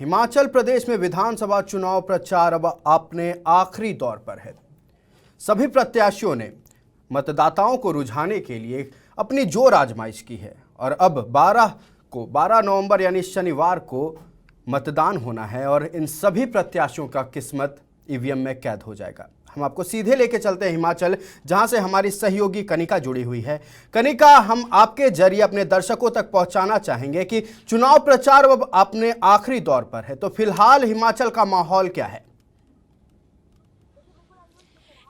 हिमाचल प्रदेश में विधानसभा चुनाव प्रचार अब अपने आखिरी दौर पर है। सभी प्रत्याशियों ने मतदाताओं को रुझाने के लिए अपनी जोर आजमाइश की है और अब 12 नवंबर यानी शनिवार को मतदान होना है और इन सभी प्रत्याशियों का किस्मत ईवीएम में कैद हो जाएगा। हम आपको सीधे लेके चलते हैं हिमाचल, जहां से हमारी सहयोगी कनिका जुड़ी हुई है। कनिका, हम आपके जरिए अपने दर्शकों तक पहुंचाना चाहेंगे कि चुनाव प्रचार अब अपने आखिरी दौर पर है, तो फिलहाल हिमाचल का माहौल क्या है?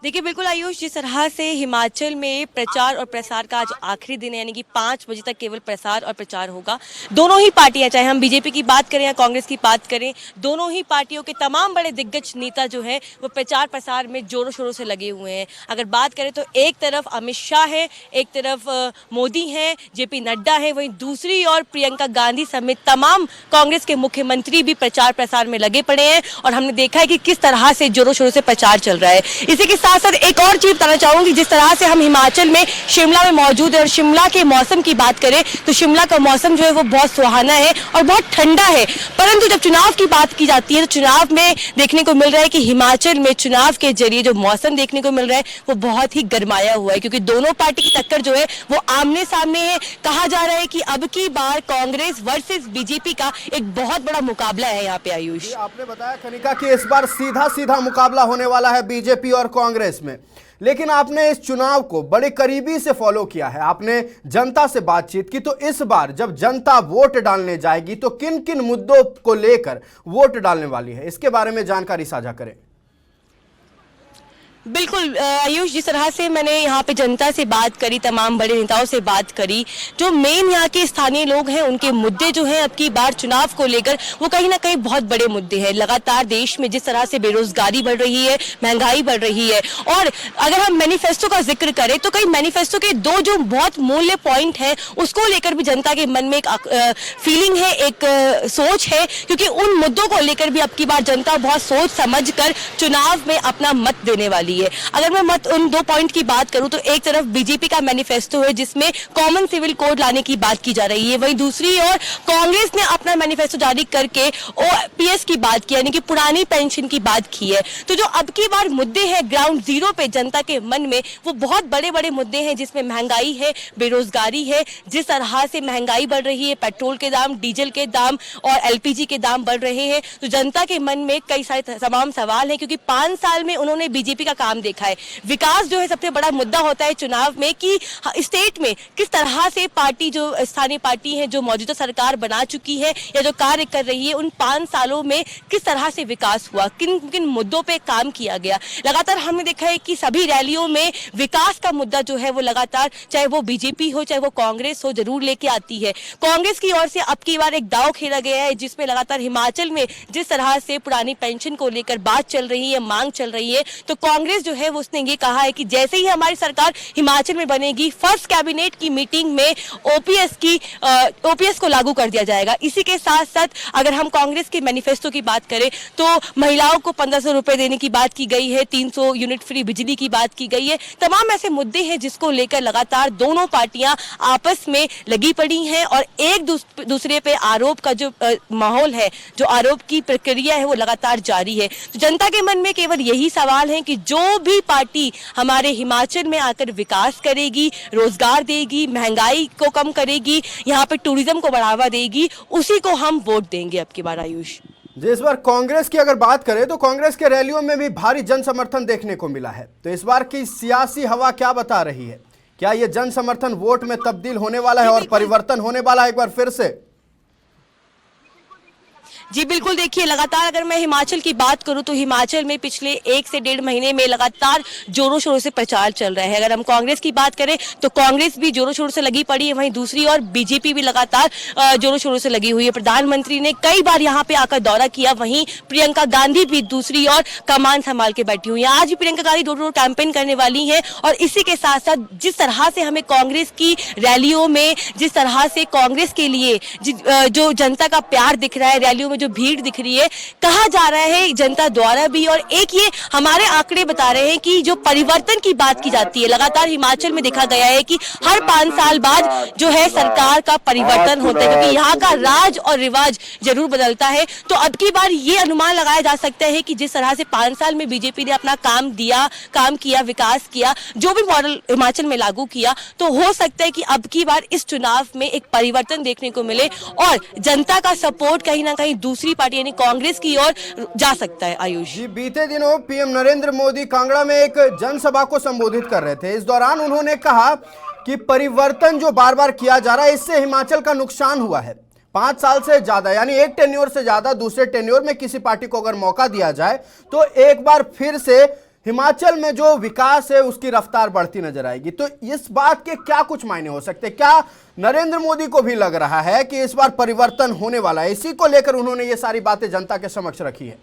देखिए बिल्कुल आयुष, जिस तरह से हिमाचल में प्रचार और प्रसार का आज आखिरी दिन है, यानी कि 5 बजे तक केवल प्रसार और प्रचार होगा। दोनों ही पार्टियां, चाहे हम बीजेपी की बात करें या कांग्रेस की बात करें, दोनों ही पार्टियों के तमाम बड़े दिग्गज नेता जो हैं वो प्रचार प्रसार में जोरों शोरों से लगे हुए हैं। अगर बात करें तो एक तरफ अमित शाह है, एक तरफ मोदी हैं, जेपी नड्डा है, वहीं दूसरी ओर प्रियंका गांधी समेत तमाम कांग्रेस के मुख्यमंत्री भी प्रचार प्रसार में लगे पड़े हैं और हमने देखा है कि किस तरह से जोरों शोरों से प्रचार चल रहा है। इसी के साथ साथ एक और चीज बताना चाहूंगी, जिस तरह से हम हिमाचल में शिमला में मौजूद है और शिमला के मौसम की बात करें तो शिमला का मौसम जो है वो बहुत सुहाना है और बहुत ठंडा है। परंतु जब चुनाव की बात की जाती है तो चुनाव में देखने को मिल रहा है कि हिमाचल में चुनाव के जरिए जो मौसम देखने को मिल रहा है वो बहुत ही गर्माया हुआ है, क्योंकि दोनों पार्टी की टक्कर जो है वो आमने सामने है। कहा जा रहा है कि अब की बार कांग्रेस वर्सेस बीजेपी का एक बहुत बड़ा मुकाबला है यहाँ पे। आयुष, आपने बताया कनिका कि इस बार सीधा सीधा मुकाबला होने वाला है बीजेपी और कांग्रेस में, लेकिन आपने इस चुनाव को बड़े करीबी से फॉलो किया है, आपने जनता से बातचीत की, तो इस बार जब जनता वोट डालने जाएगी तो किन किन मुद्दों को लेकर वोट डालने वाली है, इसके बारे में जानकारी साझा करें। बिल्कुल आयुष, जिस तरह से मैंने यहाँ पे जनता से बात करी, तमाम बड़े नेताओं से बात करी, जो मेन यहाँ के स्थानीय लोग हैं उनके मुद्दे जो हैं अब की बार चुनाव को लेकर वो कहीं ना कहीं बहुत बड़े मुद्दे हैं। लगातार देश में जिस तरह से बेरोजगारी बढ़ रही है, महंगाई बढ़ रही है, और अगर हम मैनिफेस्टो का जिक्र करें तो कई मैनिफेस्टो के दो जो बहुत मूल्य पॉइंट है उसको लेकर भी जनता के मन में एक फीलिंग है, एक सोच है, क्योंकि उन मुद्दों को लेकर भी अब की बार जनता बहुत सोच समझ कर चुनाव में अपना मत देने वाली है। अगर मैं उन 2 पॉइंट की बात करूं तो एक तरफ बीजेपी का मैनिफेस्टो है जिसमें कॉमन सिविल कोड लाने की बात की जा रही है, वहीं दूसरी ओर कांग्रेस ने अपना मैनिफेस्टो जारी करके ओपीएस की बात की, यानी कि पुरानी पेंशन की बात की है। तो जो अब की बार मुद्दे हैं ग्राउंड जीरो पे जनता के मन में, वो बहुत बड़े बड़े मुद्दे हैं, जिसमें महंगाई है, बेरोजगारी है। जिस तरह से महंगाई बढ़ रही है, पेट्रोल के दाम, डीजल के दाम और एलपीजी के दाम बढ़ रहे हैं, तो जनता के मन में कई सारे तमाम सवाल हैं, क्योंकि 5 साल में उन्होंने बीजेपी का काम देखा है। विकास जो है सबसे बड़ा मुद्दा होता है चुनाव में, कि स्टेट में किस तरह से पार्टी, जो स्थानीय पार्टी है, जो मौजूदा सरकार बना चुकी है या जो कार्य कर रही है, उन 5 सालों में किस तरह से विकास हुआ, किन किन मुद्दों पे काम किया गया। लगातार हमने देखा है कि सभी रैलियों में विकास का मुद्दा जो है वो लगातार, चाहे वो बीजेपी हो चाहे वो कांग्रेस हो, जरूर लेके आती है। कांग्रेस की ओर से अब की बार एक दांव खेला गया है, जिसमें लगातार हिमाचल में जिस तरह से पुरानी पेंशन को लेकर बात चल रही है, मांग चल रही है, तो कांग्रेस जो है वो उसने ये कहा है कि जैसे ही हमारी सरकार हिमाचल में बनेगी, फर्स्ट कैबिनेट की मीटिंग में ओपीएस को लागू कर दिया जाएगा। इसी के साथ साथ अगर हम कांग्रेस के मैनिफेस्टो की बात करें तो महिलाओं को 1500 रुपए देने की बात की गई है, 300 यूनिट फ्री बिजली की बात की गई है। तमाम ऐसे मुद्दे हैं जिसको लेकर लगातार दोनों पार्टियां आपस में लगी पड़ी हैं और एक दूसरे पे आरोप का जो माहौल है, जो आरोप की प्रक्रिया है, वो लगातार जारी है। तो जनता के मन में केवल यही सवाल है कि जो भी पार्टी हमारे हिमाचल में आकर विकास करेगी, रोजगार देगी, महंगाई को कम करेगी, यहाँ पे टूरिज्म को बढ़ावा देगी, उसी को हम वोट देंगे अब की बार। आयुष जी, इस बार कांग्रेस की अगर बात करें तो कांग्रेस के रैलियों में भी भारी जन समर्थन देखने को मिला है, तो इस बार की सियासी हवा क्या बता रही है? क्या ये जन समर्थन वोट में तब्दील होने वाला है और परिवर्तन होने वाला है एक बार फिर से? जी बिल्कुल, देखिए लगातार अगर मैं हिमाचल की बात करूं तो हिमाचल में पिछले 1 से 1.5 महीने में लगातार जोरों शोरों से प्रचार चल रहा है। अगर हम कांग्रेस की बात करें तो कांग्रेस भी जोरों शोरों से लगी पड़ी है, वहीं दूसरी ओर बीजेपी भी लगातार जोरों शोरों से लगी हुई है। प्रधानमंत्री ने कई बार यहां पे आकर दौरा किया, वहीं प्रियंका गांधी भी दूसरी ओर कमान संभाल के बैठी हुई है। आज भी Priyanka Gandhi door to door campaign करने वाली है और इसी के साथ साथ जिस तरह से हमें कांग्रेस की रैलियों में, जिस तरह से कांग्रेस के लिए जो जनता का प्यार दिख रहा है, रैलियों में में जो भीड़ दिख रही है, कहा जा रहा है जनता द्वारा भी, और एक ये हमारे आंकड़े बता रहे हैं कि जो परिवर्तन की बात की जाती है, लगातार हिमाचल में देखा गया है कि हर 5 साल बाद जो है सरकार का परिवर्तन होता है, क्योंकि यहाँ का राज और रिवाज जरूर बदलता है। तो अब की बार ये अनुमान लगाया जा सकता है कि जिस तरह से 5 साल में बीजेपी ने अपना काम किया, विकास किया, जो भी मॉडल हिमाचल में लागू किया, तो हो सकता है कि अब की बार इस चुनाव में एक परिवर्तन देखने को मिले और जनता का सपोर्ट कहीं ना कहीं दूसरी पार्टी यानी कांग्रेस की ओर जा सकता है। आयुष जी, बीते दिनों पीएम नरेंद्र मोदी कांगड़ा में एक जनसभा को संबोधित कर रहे थे। इस दौरान उन्होंने कहा कि परिवर्तन जो बार बार किया जा रहा है, इससे हिमाचल का नुकसान हुआ है। 5 साल से ज्यादा यानी एक टेन्योर से ज्यादा दूसरे टेन्योर में किसी पार्टी को अगर मौका दिया जाए तो एक बार फिर से हिमाचल में जो विकास है उसकी रफ्तार बढ़ती नजर आएगी। तो इस बात के क्या कुछ मायने हो सकते हैं? क्या नरेंद्र मोदी को भी लग रहा है कि इस बार परिवर्तन होने वाला है? इसी को लेकर उन्होंने ये सारी बातें जनता के समक्ष रखी है।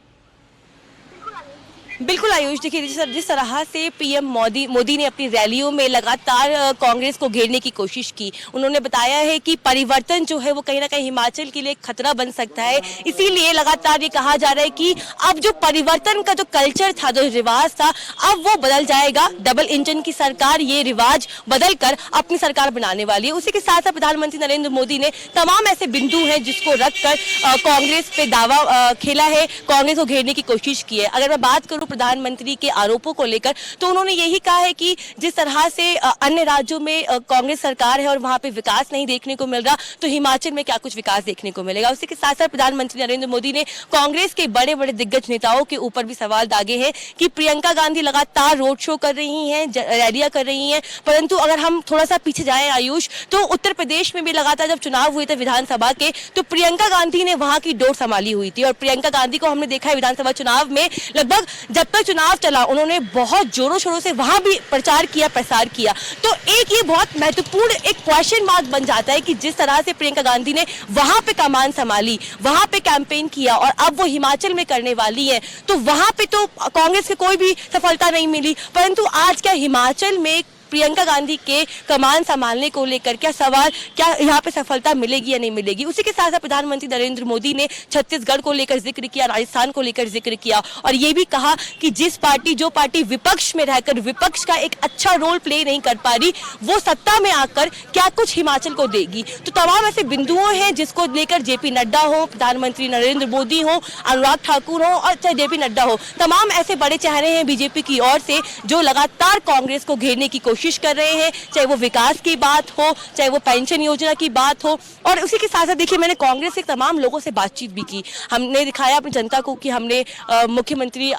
बिल्कुल आयुष, देखिए जिस तरह से पीएम मोदी ने अपनी रैलियों में लगातार कांग्रेस को घेरने की कोशिश की, उन्होंने बताया है कि परिवर्तन जो है वो कहीं ना कहीं हिमाचल के लिए एक खतरा बन सकता है। इसीलिए लगातार ये कहा जा रहा है कि अब जो परिवर्तन का जो कल्चर था, जो रिवाज था, अब वो बदल जाएगा। डबल इंजन की सरकार ये रिवाज बदल कर अपनी सरकार बनाने वाली है। उसी के साथ साथ प्रधानमंत्री नरेंद्र मोदी ने तमाम ऐसे बिंदु हैं जिसको रखकर कांग्रेस पे दावा खेला है, कांग्रेस को घेरने की कोशिश की है। अगर मैं बात करूं प्रधानमंत्री के आरोपों को लेकर, तो उन्होंने यही कहा है कि जिस तरह से अन्य राज्यों में कांग्रेस सरकार है और वहां पे विकास नहीं देखने को मिल रहा, तो हिमाचल में क्या कुछ विकास देखने को मिलेगा। उसी के साथ साथ प्रधानमंत्री नरेंद्र मोदी ने कांग्रेस के बड़े बड़े दिग्गज नेताओं के ऊपर भी सवाल दागे हैं कि प्रियंका गांधी लगातार रोड शो कर रही हैं, रैलियां कर रही हैं, परंतु अगर हम थोड़ा सा पीछे जाएं आयुष, तो उत्तर प्रदेश में भी लगातार जब चुनाव हुए थे विधानसभा के, तो प्रियंका गांधी ने वहां की डोर संभाली हुई थी। और प्रियंका गांधी को हमने देखा है विधानसभा चुनाव में, लगभग जब तक चुनाव चला उन्होंने बहुत जोरों शोरों से वहां भी प्रचार किया, प्रसार किया। तो एक ये बहुत महत्वपूर्ण एक क्वेश्चन मार्क बन जाता है कि जिस तरह से प्रियंका गांधी ने वहां पे कमान संभाली, वहां पे कैंपेन किया और अब वो हिमाचल में करने वाली है, तो वहां पे तो कांग्रेस की कोई भी सफलता नहीं मिली, परंतु आज क्या हिमाचल में प्रियंका गांधी के कमान संभालने को लेकर क्या यहाँ पे सफलता मिलेगी या नहीं मिलेगी। उसी के साथ साथ प्रधानमंत्री नरेंद्र मोदी ने छत्तीसगढ़ को लेकर जिक्र किया, राजस्थान को लेकर जिक्र किया और ये भी कहा कि जो पार्टी विपक्ष में रहकर विपक्ष का एक अच्छा रोल प्ले नहीं कर पा रही, वो सत्ता में आकर क्या कुछ हिमाचल को देगी। तो तमाम ऐसे बिंदुओं हैं जिसको लेकर जेपी नड्डा हो, प्रधानमंत्री नरेंद्र मोदी हो, अनुराग ठाकुर हो और चाहे जेपी नड्डा हो, तमाम ऐसे बड़े चेहरे हैं बीजेपी की ओर से जो लगातार कांग्रेस को घेरने की कोशिश कर रहे हैं, चाहे वो विकास की बात हो, चाहे वो पेंशन योजना की बात हो। और उसी के साथ साथ देखिए, मैंने कांग्रेस के तमाम लोगों से बातचीत भी की। हमने दिखाया अपनी जनता को कि हमने मुख्यमंत्री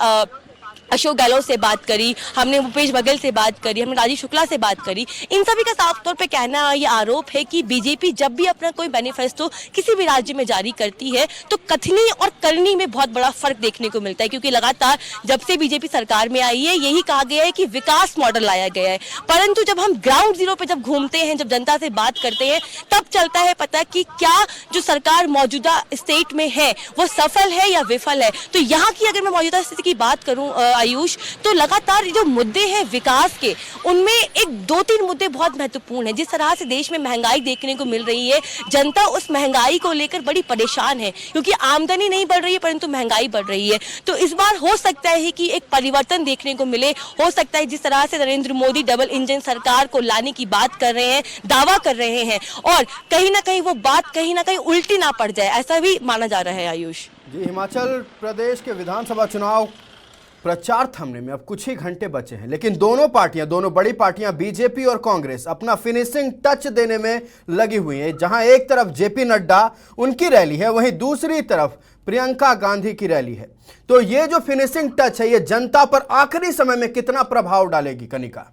अशोक गहलोत से बात करी, हमने भूपेश बघेल से बात करी, हमने राजीव शुक्ला से बात करी। इन सभी का साफ तौर पे कहना ये आरोप है कि बीजेपी जब भी अपना कोई मैनिफेस्टो किसी भी राज्य में जारी करती है तो कथनी और करनी में बहुत बड़ा फर्क देखने को मिलता है, क्योंकि लगातार जब से बीजेपी सरकार में आई है यही कहा गया है कि विकास मॉडल लाया गया है, परंतु जब हम ग्राउंड जीरो पे जब घूमते हैं, जब जनता से बात करते हैं, तब चलता है पता कि क्या जो सरकार मौजूदा स्टेट में है वो सफल है या विफल है। तो यहाँ की अगर मैं मौजूदा स्थिति की बात करूं आयुष, तो लगातार जो मुद्दे हैं विकास के, उनमें एक 2-3 मुद्दे बहुत महत्वपूर्ण हैं। जिस तरह से देश में महंगाई देखने को मिल रही है, जनता उस महंगाई को लेकर बड़ी परेशान है, क्योंकि आमदनी नहीं बढ़ रही है परंतु महंगाई बढ़ रही है। तो इस बार हो सकता है कि एक परिवर्तन देखने को मिले। हो सकता है जिस तरह से नरेंद्र मोदी डबल इंजन सरकार को लाने की बात कर रहे हैं, दावा कर रहे हैं, और कहीं ना कहीं वो बात कहीं ना कहीं उल्टी ना पड़ जाए, ऐसा भी माना जा रहा है आयुष। जी, हिमाचल प्रदेश के विधानसभा चुनाव प्रचार थमने में अब कुछ ही घंटे बचे हैं, लेकिन दोनों बड़ी पार्टियां बीजेपी और कांग्रेस अपना फिनिशिंग टच देने में लगी हुई हैं। जहां एक तरफ जेपी नड्डा उनकी रैली है, वहीं दूसरी तरफ प्रियंका गांधी की रैली है। तो ये जो फिनिशिंग टच है, ये जनता पर आखिरी समय में कितना प्रभाव डालेगी कनिका?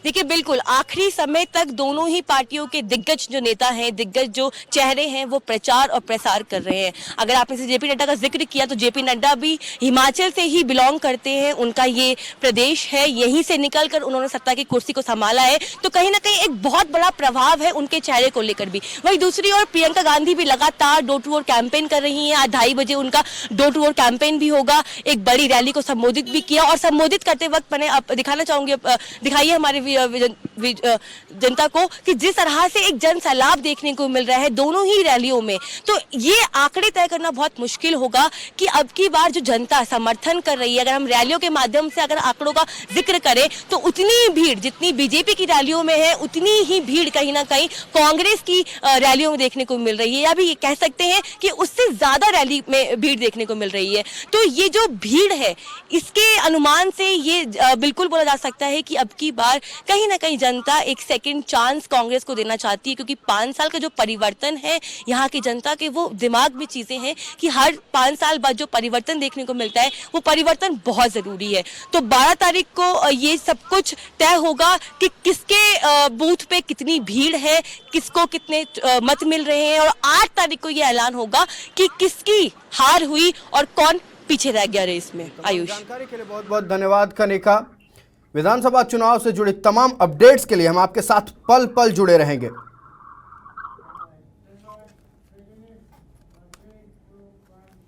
देखिए, बिल्कुल आखिरी समय तक दोनों ही पार्टियों के दिग्गज जो नेता हैं, दिग्गज जो चेहरे हैं, वो प्रचार और प्रसार कर रहे हैं। अगर आपने से जेपी नड्डा का जिक्र किया, तो जेपी नड्डा भी हिमाचल से ही बिलोंग करते हैं, उनका ये प्रदेश है, यहीं से निकलकर उन्होंने सत्ता की कुर्सी को संभाला है, तो कहीं ना कहीं एक बहुत बड़ा प्रभाव है उनके चेहरे को लेकर भी। वहीं दूसरी ओर प्रियंका गांधी भी लगातार डोर टू डोर कैंपेन कर रही है। आज 2:30 बजे उनका डोर टू डोर कैंपेन भी होगा। एक बड़ी रैली को संबोधित भी किया, और संबोधित करते वक्त मैंने दिखाना चाहूंगी, दिखाइए हमारे जनता को कि जिस तरह से एक जन सैलाब देखने को मिल रहा है दोनों ही रैलियों में, तो ये आंकड़े तय करना बहुत मुश्किल होगा कि अब की बार जो जनता समर्थन कर रही है, अगर हम रैलियों के माध्यम से अगर आंकड़ों का जिक्र करें तो उतनी ही भीड़ जितनी बीजेपी की रैलियों में है उतनी ही भीड़ कहीं ना कहीं कांग्रेस की रैलियों में देखने को मिल रही है, या भी ये कह सकते हैं कि उससे ज्यादा रैली में भीड़ देखने को मिल रही है। तो ये जो भीड़ है इसके अनुमान से ये बिल्कुल बोला जा सकता है कि अब की बार कहीं ना कहीं जनता एक सेकंड चांस कांग्रेस को देना चाहती है, क्योंकि 5 साल का जो परिवर्तन है यहाँ की जनता के वो दिमाग में चीजें हैं कि हर 5 साल बाद जो परिवर्तन देखने को मिलता है वो परिवर्तन बहुत जरूरी है। तो 12 तारीख को ये सब कुछ तय होगा कि किसके बूथ पे कितनी भीड़ है, किसको कितने मत मिल रहे हैं, और 8 तारीख को ये ऐलान होगा कि किसकी हार हुई और कौन पीछे रह गया रेस में। आयुष, जानकारी के लिए बहुत बहुत धन्यवाद कनिका। विधानसभा चुनाव से जुड़े तमाम अपडेट्स के लिए हम आपके साथ पल पल जुड़े रहेंगे।